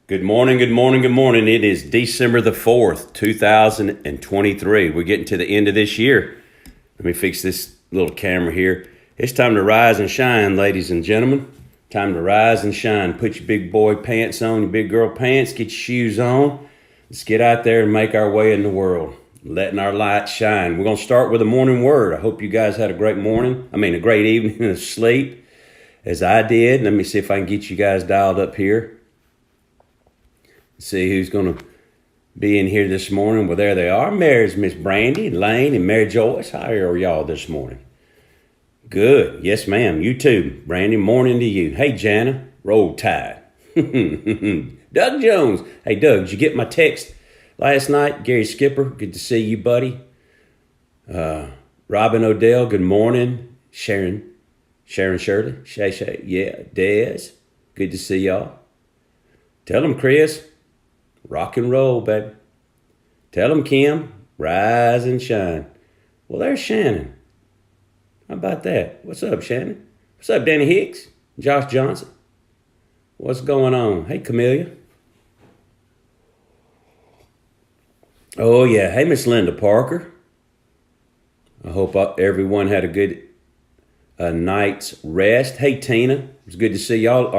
Good morning, good morning, good morning. It is December the 4th, 2023. We're getting to the end of this year. Let me fix this little camera here. It's time to rise and shine, ladies and gentlemen. Time to rise and shine. Put your big boy pants on, your big girl pants, get your shoes on. Let's get out there and make our way in the world, letting our light shine. We're going to start with a morning word. I hope you guys had a great a great evening of sleep, as I did. Let me see if I can get you guys dialed up here. See who's going to be in here this morning. Well, there they are. Mary's Miss Brandy, Lane, and Mary Joyce. How are y'all this morning? Good. Yes, ma'am. You too. Brandy, morning to you. Hey, Jana. Roll Tide. Doug Jones. Hey, Doug, did you get my text last night? Gary Skipper, good to see you, buddy. Robin Odell, good morning. Sharon Shirley. Shay. Yeah, Dez, good to see y'all. Tell them, Chris. Rock and roll, baby. Tell them, Kim, rise and shine. Well, there's Shannon. How about that? What's up, Shannon? What's up, Danny Hicks? Josh Johnson? What's going on? Hey, Camellia. Oh, yeah. Hey, Miss Linda Parker. I hope everyone had a good night's rest. Hey, Tina. It's good to see y'all.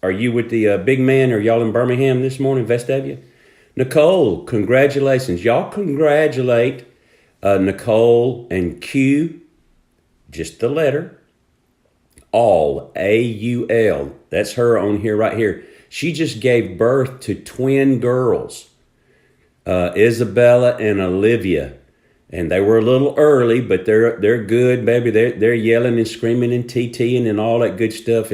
Are you with the big man? Are y'all in Birmingham this morning, Vestavia? Nicole, congratulations. Y'all congratulate Nicole and Q, just the letter, All, A-U-L. That's her on here, right here. She just gave birth to twin girls, Isabella and Olivia. And they were a little early, but they're good, baby. They're yelling and screaming and TTing and all that good stuff.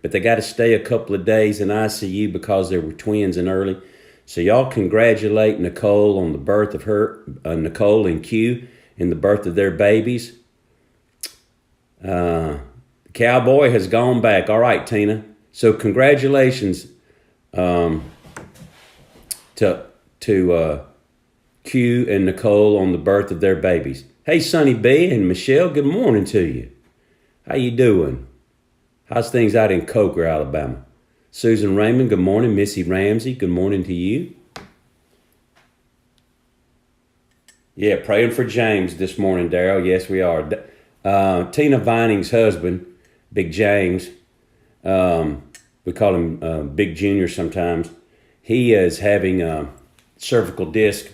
But they got to stay a couple of days in ICU because they were twins and early. So y'all congratulate Nicole on the birth of her, Nicole and Q, in the birth of their babies. The cowboy has gone back. All right, Tina. So congratulations to Q and Nicole on the birth of their babies. Hey, Sonny B and Michelle, good morning to you. How you doing? How's things out in Coker, Alabama? Susan Raymond, good morning. Missy Ramsey, good morning to you. Yeah, praying for James this morning, Daryl. Yes, we are. Tina Vining's husband, Big James, we call him Big Junior sometimes. He is having cervical disc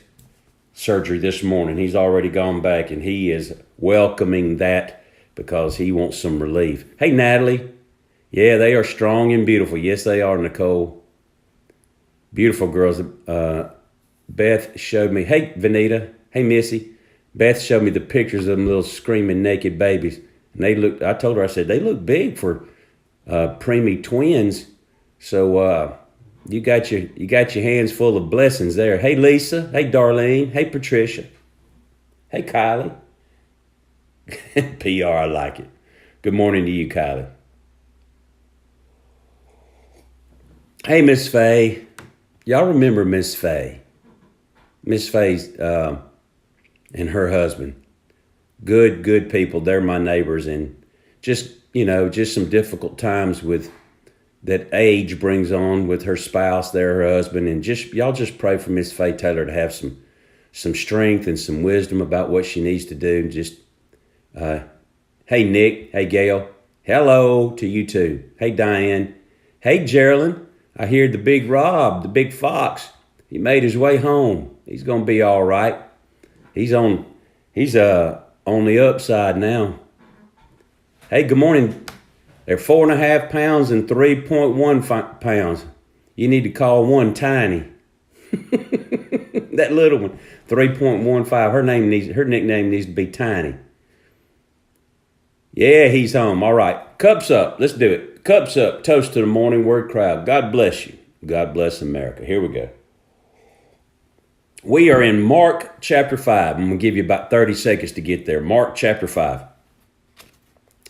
surgery this morning. He's already gone back, and he is welcoming that because he wants some relief. Hey, Natalie. Yeah, they are strong and beautiful. Yes, they are, Nicole. Beautiful girls. Beth showed me. Hey, Vanita. Hey, Missy. Beth showed me the pictures of them little screaming naked babies. And they look. I told her, I said, they look big for preemie twins. So you got your hands full of blessings there. Hey, Lisa. Hey, Darlene. Hey, Patricia. Hey, Kylie. PR, I like it. Good morning to you, Kylie. Hey, Miss Faye. Y'all remember Miss Faye? Miss Faye's and her husband. Good people. They're my neighbors, and just some difficult times with that age brings on with her spouse, her husband, and y'all just pray for Miss Faye Taylor to have some strength and some wisdom about what she needs to do. Just hey, Nick. Hey, Gail. Hello to you too. Hey, Diane. Hey, Geraldine. I hear the big Rob, the big fox. He made his way home. He's gonna be all right. He's on the upside now. Hey, good morning. They're 4.5 pounds and 3.1 pounds. You need to call one Tiny. That little one, 3.15. Her nickname needs to be Tiny. Yeah, he's home. All right. Cups up. Let's do it. Cups up. Toast to the morning word crowd. God bless you. God bless America. Here we go. We are in Mark chapter 5. I'm going to give you about 30 seconds to get there. Mark chapter 5.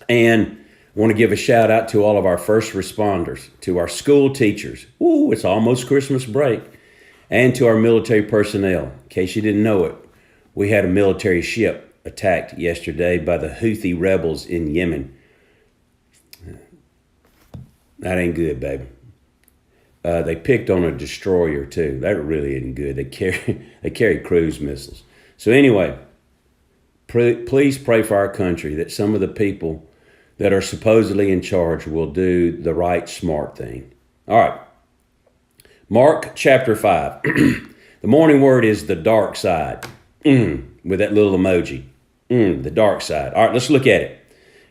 And I want to give a shout out to all of our first responders, to our school teachers. Ooh, it's almost Christmas break. And to our military personnel. In case you didn't know it, we had a military ship attacked yesterday by the Houthi rebels in Yemen. That ain't good, baby. They picked on a destroyer too. That really isn't good. They carry cruise missiles. So anyway, please pray for our country that some of the people that are supposedly in charge will do the right, smart thing. All right. Mark chapter 5. The morning word is the dark side. With that little emoji. The dark side. All right, let's look at it.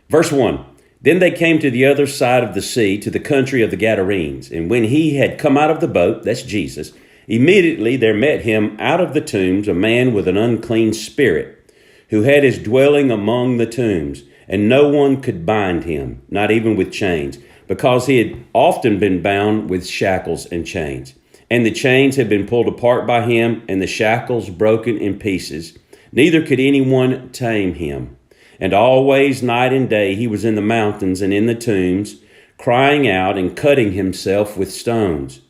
Verse 1. Then they came to the other side of the sea, to the country of the Gadarenes. And when he had come out of the boat, that's Jesus, immediately there met him out of the tombs a man with an unclean spirit, who had his dwelling among the tombs. And no one could bind him, not even with chains, because he had often been bound with shackles and chains. And the chains had been pulled apart by him, and the shackles broken in pieces. Neither could anyone tame him. And always, night and day, he was in the mountains and in the tombs, crying out and cutting himself with stones.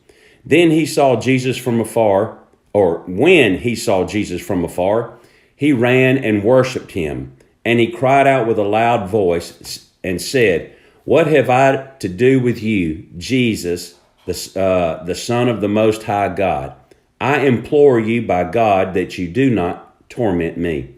Then he saw Jesus from afar, or when he saw Jesus from afar, he ran and worshipped him. And he cried out with a loud voice and said, "What have I to do with you, Jesus, the Son of the Most High God? I implore you by God that you do not torment me."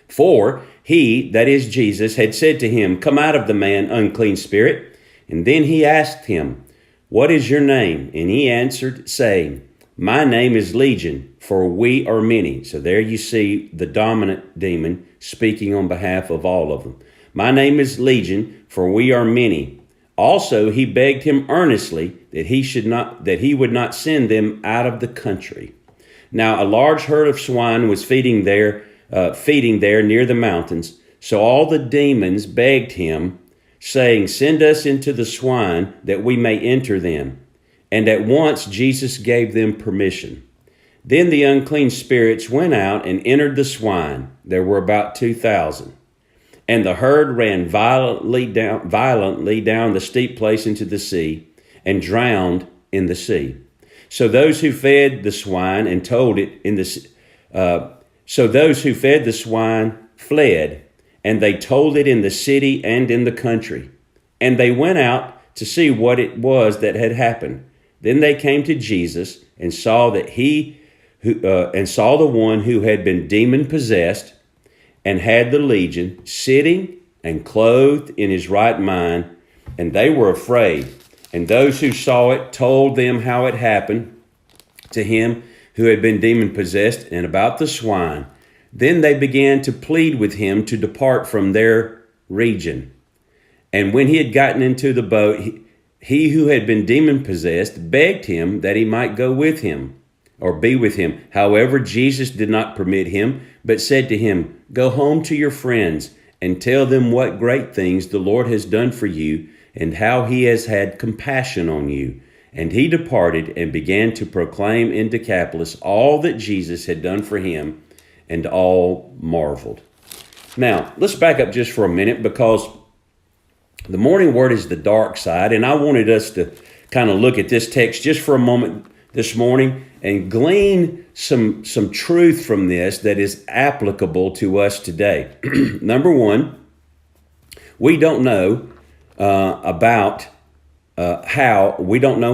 For he, that is Jesus, had said to him, "Come out of the man, unclean spirit." And then he asked him, "What is your name?" And he answered, saying, "My name is Legion, for we are many." So there you see the dominant demon speaking on behalf of all of them. "My name is Legion, for we are many." Also he begged him earnestly that he would not send them out of the country. Now a large herd of swine was feeding there near the mountains. So all the demons begged him, saying, "Send us into the swine, that we may enter them." And at once Jesus gave them permission. Then the unclean spirits went out and entered the swine. There were about 2,000. And the herd ran violently down the steep place into the sea, and drowned in the sea. So those who fed the swine fled, and they told it in the city and in the country. And they went out to see what it was that had happened. Then they came to Jesus and saw the one who had been demon possessed and had the legion, sitting and clothed in his right mind, and they were afraid. And those who saw it told them how it happened to him who had been demon possessed, and about the swine. Then they began to plead with him to depart from their region. And when he had gotten into the boat, he who had been demon possessed begged him that he might go with him, or be with him. However, Jesus did not permit him, but said to him, "Go home to your friends and tell them what great things the Lord has done for you, and how he has had compassion on you." And he departed and began to proclaim in Decapolis all that Jesus had done for him, and all marveled. Now, let's back up just for a minute, because the morning word is the dark side, and I wanted us to kind of look at this text just for a moment this morning and glean some truth from this that is applicable to us today. Number one, we don't know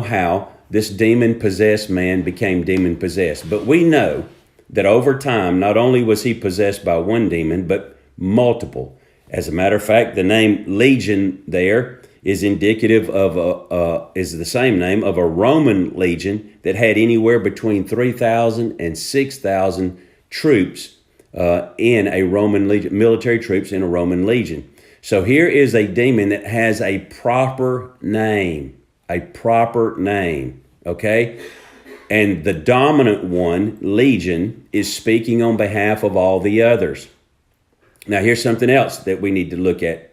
how this demon-possessed man became demon-possessed. But we know that over time, not only was he possessed by one demon, but multiple. As a matter of fact, the name Legion there is indicative of is the same name of a Roman legion that had anywhere between 3,000 and 6,000 troops in a Roman legion, military troops in a Roman legion. So here is a demon that has a proper name, okay? And the dominant one, Legion, is speaking on behalf of all the others. Now, here's something else that we need to look at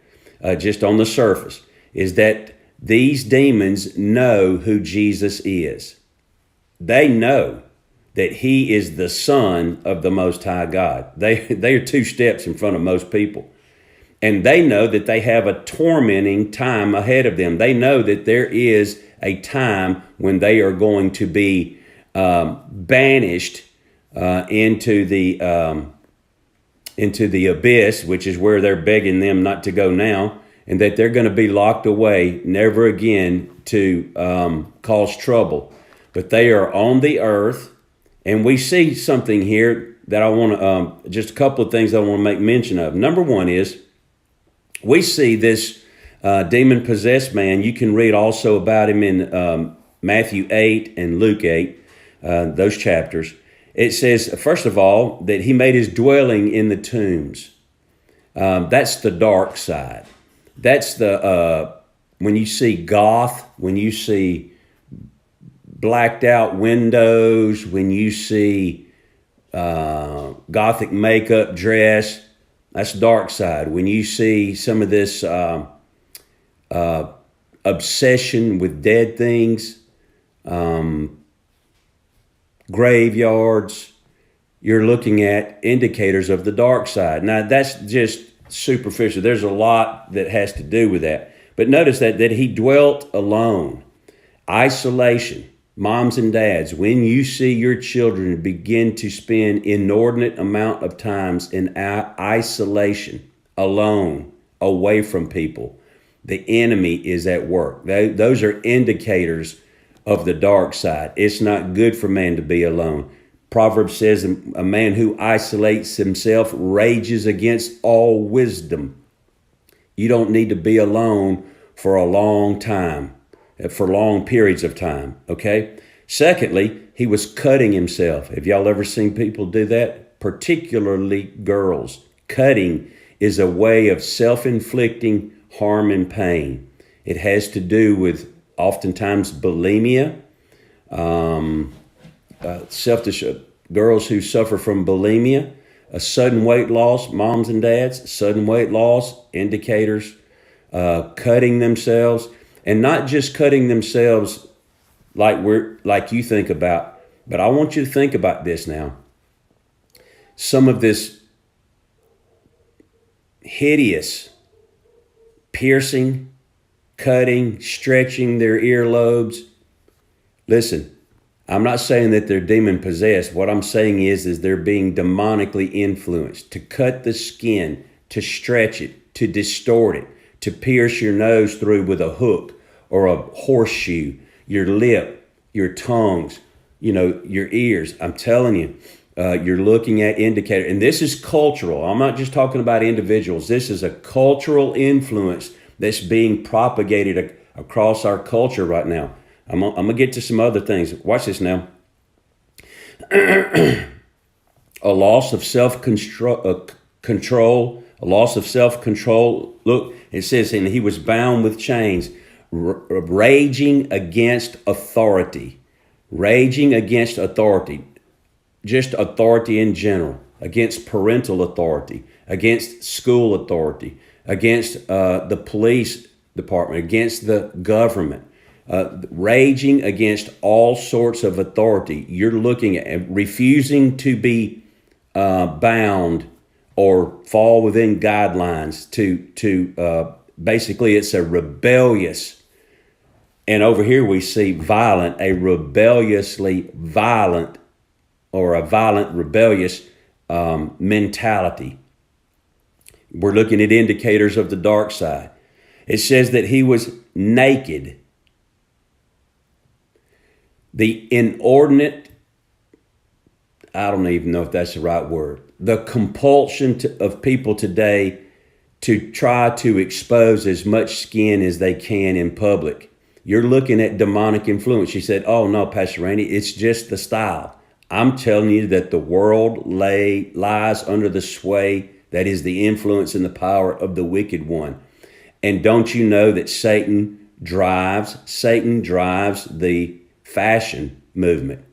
just on the surface, is that these demons know who Jesus is. They know that he is the Son of the Most High God. They are 2 steps in front of most people. And they know that they have a tormenting time ahead of them. They know that there is a time when they are going to be banished into the abyss, which is where they're begging them not to go now. and that they're going to be locked away, never again to cause trouble. But they are on the earth, and we see something here that I want to, just a couple of things I want to make mention of. Number one is, we see this demon-possessed man. You can read also about him in Matthew 8 and Luke 8, those chapters. It says, first of all, that he made his dwelling in the tombs. That's the dark side. That's the, when you see goth, when you see blacked out windows, when you see gothic makeup, dress, that's dark side. When you see some of this obsession with dead things, graveyards, you're looking at indicators of the dark side. Now, that's just superficial. There's a lot that has to do with that. But notice that he dwelt alone. Isolation. Moms and dads, when you see your children begin to spend inordinate amount of times in isolation, alone, away from people, the enemy is at work. Those are indicators of the dark side. It's not good for man to be alone. Proverbs says a man who isolates himself rages against all wisdom. You don't need to be alone for a long time, for long periods of time, okay? Secondly, he was cutting himself. Have y'all ever seen people do that? Particularly girls. Cutting is a way of self-inflicting harm and pain. It has to do with oftentimes bulimia, girls who suffer from bulimia, a sudden weight loss, moms and dads, sudden weight loss, indicators, cutting themselves, and not just cutting themselves like you think about, but I want you to think about this now. Some of this hideous piercing, cutting, stretching their earlobes. Listen, I'm not saying that they're demon possessed. What I'm saying is they're being demonically influenced to cut the skin, to stretch it, to distort it, to pierce your nose through with a hook or a horseshoe, your lip, your tongues, your ears. I'm telling you, you're looking at indicators. And this is cultural. I'm not just talking about individuals. This is a cultural influence that's being propagated across our culture right now. I'm going to get to some other things. Watch this now. A loss of self-control, a loss of self-control. Look, it says, and he was bound with chains, raging against authority. Raging against authority. Just authority in general. Against parental authority. Against school authority. Against the police department. Against the government. Raging against all sorts of authority. You're looking at refusing to be bound or fall within guidelines to basically it's a rebellious, and over here we see violent, a rebelliously violent or a violent rebellious mentality. We're looking at indicators of the dark side. It says that he was naked. The inordinate, I don't even know if that's the right word, the compulsion of people today to try to expose as much skin as they can in public. You're looking at demonic influence. She said, oh no, Pastor Randy, it's just the style. I'm telling you that the world lies under the sway that is the influence and the power of the wicked one. And don't you know that Satan drives the fashion movement?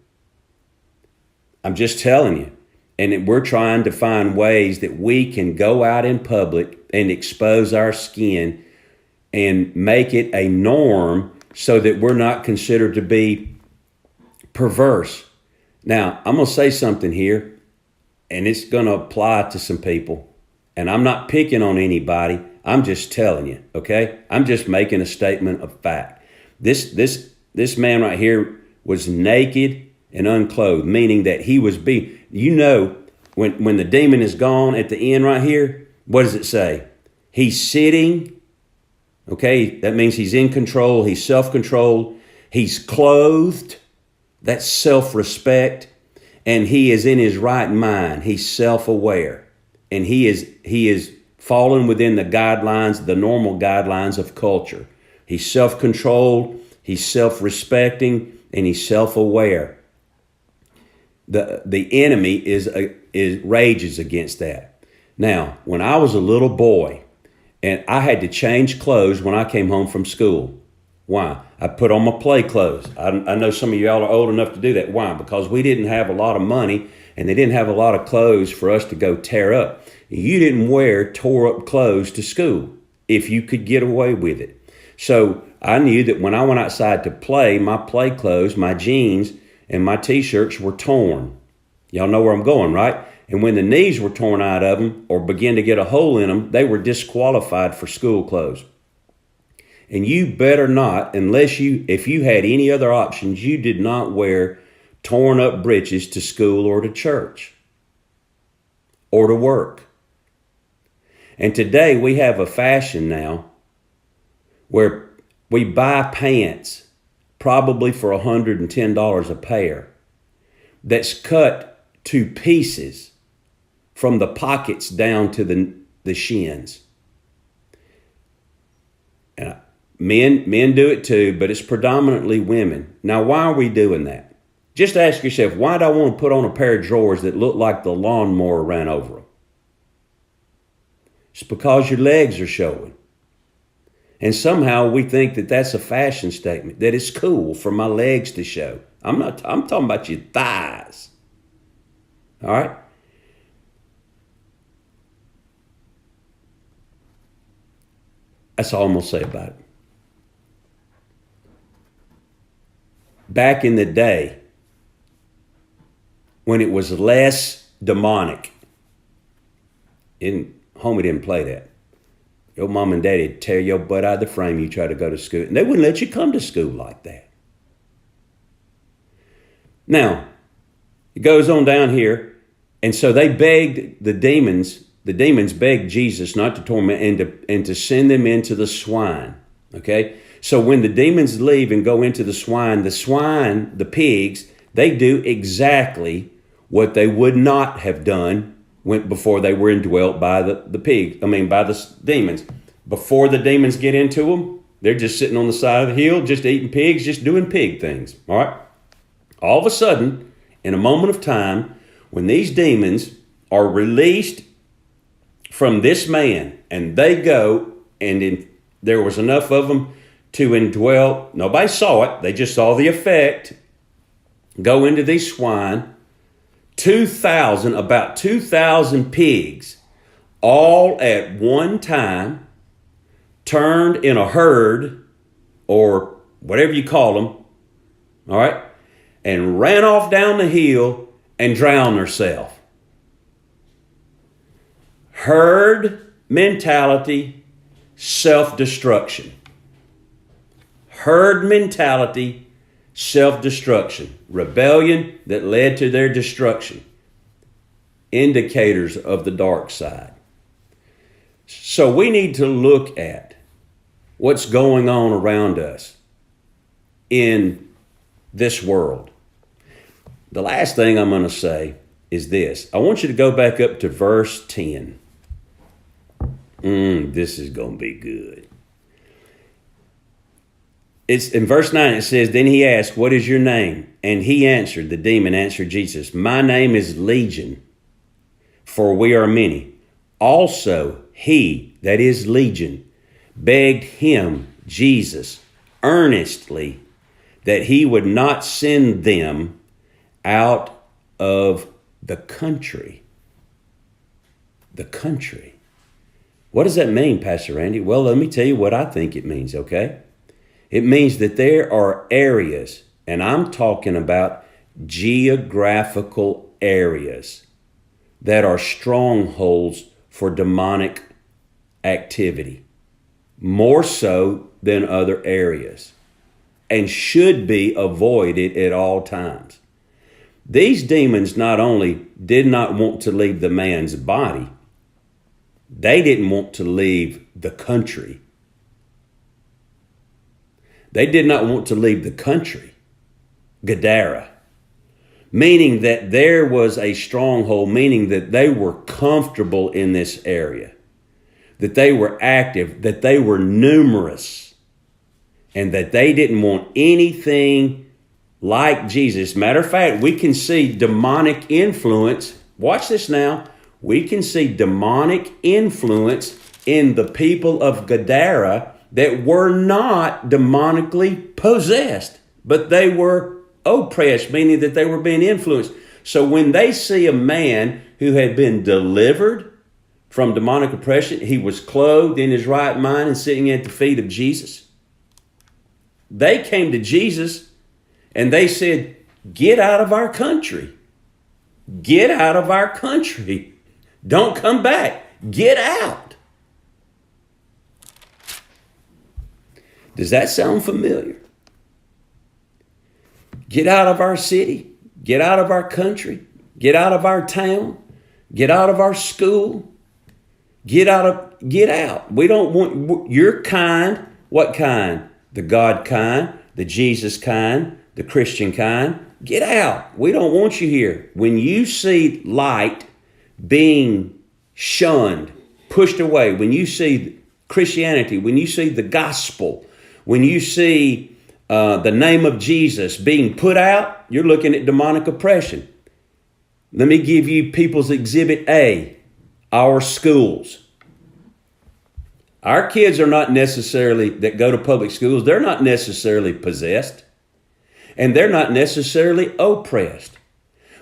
I'm just telling you. And we're trying to find ways that we can go out in public and expose our skin and make it a norm so that we're not considered to be perverse. Now, I'm going to say something here, and it's going to apply to some people. And I'm not picking on anybody. I'm just telling you, okay? I'm just making a statement of fact. This man right here was naked and unclothed, meaning that he was being, when the demon is gone at the end right here, what does it say? He's sitting Okay, that means he's in control, he's self-controlled, he's clothed, that's self-respect, and he is in his right mind. He's self-aware, and he is fallen within the guidelines, the normal guidelines of culture. He's self-controlled, he's self-respecting, and he's self-aware. The enemy is rages against that. Now, when I was a little boy, and I had to change clothes when I came home from school. Why? I put on my play clothes. I know some of y'all are old enough to do that. Why? Because we didn't have a lot of money, and they didn't have a lot of clothes for us to go tear up. You didn't wear tore up clothes to school if you could get away with it. So I knew that when I went outside to play, my play clothes, my jeans, and my t-shirts were torn. Y'all know where I'm going, right? And when the knees were torn out of them or began to get a hole in them, they were disqualified for school clothes. And you better not, if you had any other options, you did not wear torn up breeches to school or to church or to work. And today we have a fashion now where we buy pants probably for $110 a pair that's cut to pieces from the pockets down to the shins. And men do it too, but it's predominantly women. Now, why are we doing that? Just ask yourself, why do I want to put on a pair of drawers that look like the lawnmower ran over them? It's because your legs are showing. And somehow we think that that's a fashion statement, that it's cool for my legs to show. I'm talking about your thighs. All right? That's all I'm going to say about it. Back in the day, when it was less demonic, homie didn't play that. Your mom and daddy would tear your butt out of the frame you try to go to school, and they wouldn't let you come to school like that. Now, it goes on down here, and so they begged the demons begged Jesus not to torment and to send them into the swine. Okay? So when the demons leave and go into the swine, the pigs, they do exactly what they would not have done before they were indwelt by by the demons. Before the demons get into them, they're just sitting on the side of the hill, just eating pigs, just doing pig things. All right? All of a sudden, in a moment of time, when these demons are released from this man, and they go, and there was enough of them to indwell. Nobody saw it. They just saw the effect. Go into these swine. About 2,000 pigs, all at one time, turned in a herd, or whatever you call them, all right, and ran off down the hill and drowned themselves. Herd mentality, self-destruction. Herd mentality, self-destruction. Rebellion that led to their destruction. Indicators of the dark side. So we need to look at what's going on around us in this world. The last thing I'm going to say is this. I want you to go back up to verse 10. This is going to be good. It's in verse 9, it says, Then he asked, What is your name? And he answered, the demon answered Jesus, My name is Legion, for we are many. Also he, that is Legion, begged him, Jesus, earnestly, that he would not send them out of the country. The country. What does that mean, Pastor Randy? Well, let me tell you what I think it means, okay? It means that there are areas, and I'm talking about geographical areas that are strongholds for demonic activity, more so than other areas, and should be avoided at all times. These demons not only did not want to leave the man's body, they didn't want to leave the country. They did not want to leave the country, Gadara, meaning that there was a stronghold, meaning that they were comfortable in this area, that they were active, that they were numerous, and that they didn't want anything like Jesus. Matter of fact, we can see demonic influence. Watch this now. We can see demonic influence in the people of Gadara that were not demonically possessed, but they were oppressed, meaning that they were being influenced. So when they see a man who had been delivered from demonic oppression, he was clothed in his right mind and sitting at the feet of Jesus. They came to Jesus and they said, get out of our country. Get out of our country. Don't come back. Get out. Does that sound familiar? Get out of our city. Get out of our country. Get out of our town. Get out of our school. Get out. We don't want your kind. What kind? The God kind, the Jesus kind, the Christian kind. Get out. We don't want you here. When you see light being shunned, pushed away, when you see Christianity, when you see the gospel, when you see the name of Jesus being put out, you're looking at demonic oppression. Let me give you People's Exhibit A, our schools. Our kids are not necessarily, that go to public schools, they're not necessarily possessed. And they're not necessarily oppressed.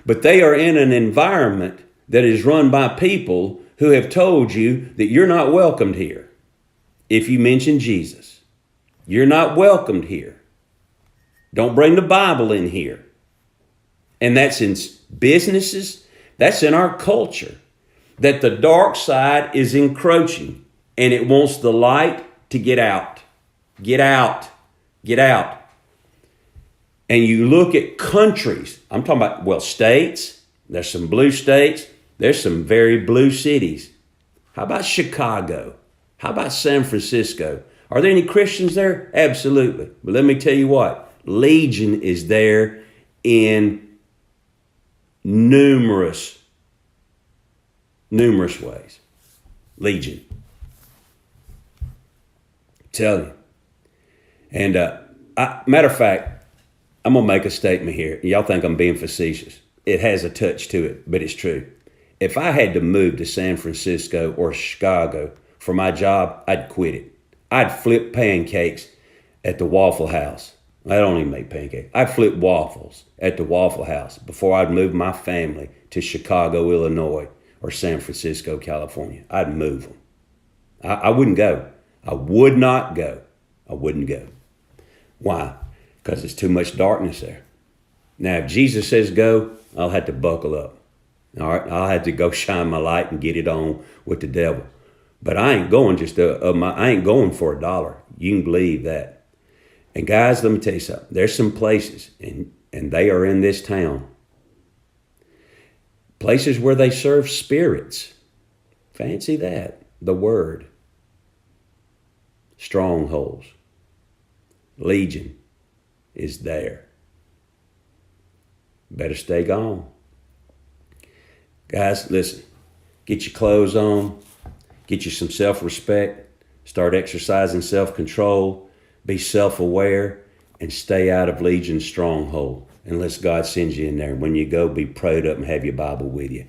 But they are in an environment that is run by people who have told you that you're not welcomed here. If you mention Jesus, you're not welcomed here. Don't bring the Bible in here. And that's in businesses. That's in our culture. That the dark side is encroaching and it wants the light to get out. Get out. Get out. And you look at countries. I'm talking about, states. There's some blue states. There's some very blue cities. How about Chicago? How about San Francisco? Are there any Christians there? Absolutely. But let me tell you what. Legion is there in numerous ways. Legion. Tell you. And matter of fact, I'm going to make a statement here. Y'all think I'm being facetious. It has a touch to it, but it's true. If I had to move to San Francisco or Chicago for my job, I'd quit it. I'd flip pancakes at the Waffle House. I don't even make pancakes. I'd flip waffles at the Waffle House before I'd move my family to Chicago, Illinois, or San Francisco, California. I'd move them. I wouldn't go. I would not go. I wouldn't go. Why? Because there's too much darkness there. Now, if Jesus says go, I'll have to buckle up. All right, I'll have to go shine my light and get it on with the devil. But I ain't going I ain't going for $1. You can believe that. And guys, let me tell you something. There's some places, and they are in this town, places where they serve spirits. Fancy that. The word. Strongholds. Legion is there. Better stay gone. Guys, listen. Get your clothes on. Get you some self-respect. Start exercising self-control. Be self-aware and stay out of Legion's stronghold. Unless God sends you in there. When you go, be prayed up and have your Bible with you.